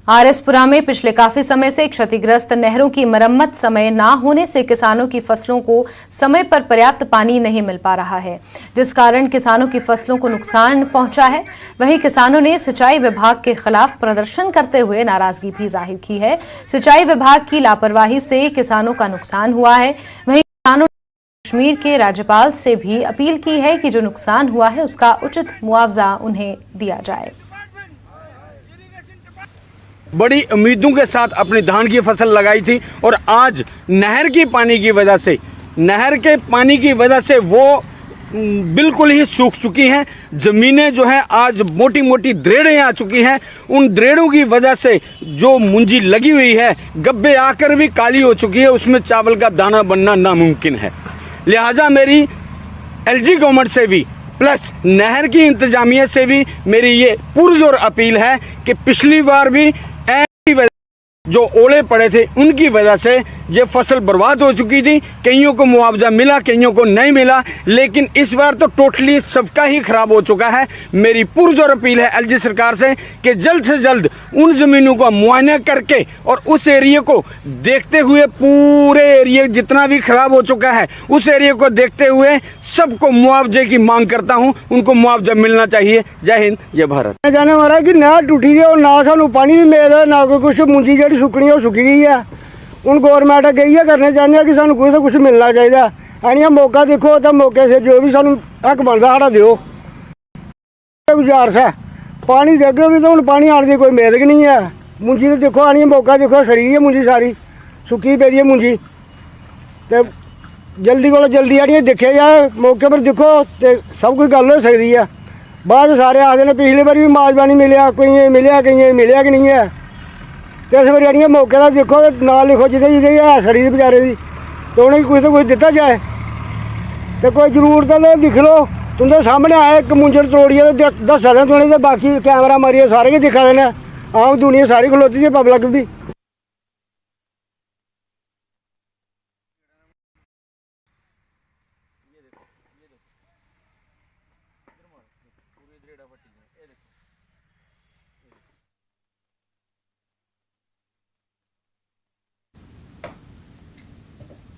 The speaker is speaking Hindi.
आरएसपुरा में पिछले काफी समय से क्षतिग्रस्त नहरों की मरम्मत समय न होने से किसानों की फसलों को समय पर पर्याप्त पानी नहीं मिल पा रहा है, जिस कारण किसानों की फसलों को नुकसान पहुंचा है। वहीं किसानों ने सिंचाई विभाग के खिलाफ प्रदर्शन करते हुए नाराजगी भी जाहिर की है। सिंचाई विभाग की लापरवाही से किसानों का नुकसान हुआ है। वहीं किसानों ने कश्मीर के राज्यपाल से भी अपील की है कि जो नुकसान हुआ है उसका उचित मुआवजा उन्हें दिया जाए। बड़ी उम्मीदों के साथ अपनी धान की फसल लगाई थी और आज नहर के पानी की वजह से वो बिल्कुल ही सूख चुकी हैं। ज़मीनें जो हैं आज मोटी मोटी दरेड़ें आ चुकी हैं। उन दरेड़ों की वजह से जो मुंजी लगी हुई है गब्बे आकर भी काली हो चुकी है, उसमें चावल का दाना बनना नामुमकिन है। लिहाजा मेरी एलजी गवर्नमेंट से भी प्लस नहर की इंतजामिया से भी मेरी ये पुरजोर अपील है कि पिछली बार भी जो ओले पड़े थे उनकी वजह से ये फसल बर्बाद हो चुकी थी। कईयों को मुआवजा मिला, कईयों को नहीं मिला, लेकिन इस बार तो टोटली सबका ही खराब हो चुका है। मेरी पुरजोर अपील है एलजी सरकार से कि जल्द से जल्द उन ज़मीनों का मुआयना करके और उस एरिया को देखते हुए, पूरे एरिया जितना भी खराब हो चुका है उस एरिया को देखते हुए सबको मुआवजे की मांग करता हूँ। उनको मुआवजा मिलना चाहिए। जय हिंद, जय भारत। जाने हमारा कि नहर टूटी है और ना सानू पानी भी मिल रहा, ना कोई कुछ मुंजी जी सुकनी वो सुकी गई है। हूँ गौरमेंट गई है करने चाहते हैं कि सानू कुछ तो कुछ मिलना चाहिए। आनिया मौका देखो तो मौके से जो भी सानू हक बनता साढ़ा दो गुजारिश है। पानी देगे भी तो हूँ पानी आने की कोई उम्मीद नहीं है। मुंजी तो देखो आनी मौका देखो सड़ी है मुंजी, सारी सुकी पेदी है मुंजी। तो जल्दी को जल्दी आनी देखा जाए, मौके पर देखो तो सब कुछ गल हो सकती है। बाद सारे आखते हैं पिछली बार भी मुआवजा नहीं मिले, कई मिले कई मिले कि नहीं है। तो इस बार आनिया मौके का देखो ना लिखो जिसे जिसे है सड़ी दी बेचारे की, तो उन्हें कुछ तो कुछ दिता जाए। तो कोई जरूरत है तो दिख लो, तुंदे सामने आए एक मुंजर तोड़ी है तो दस दें तुमने, तो बाकी कैमरा मारिए सारे ही दिखा देने। आम दुनिया सारी खलोती है, पब्लिक भी।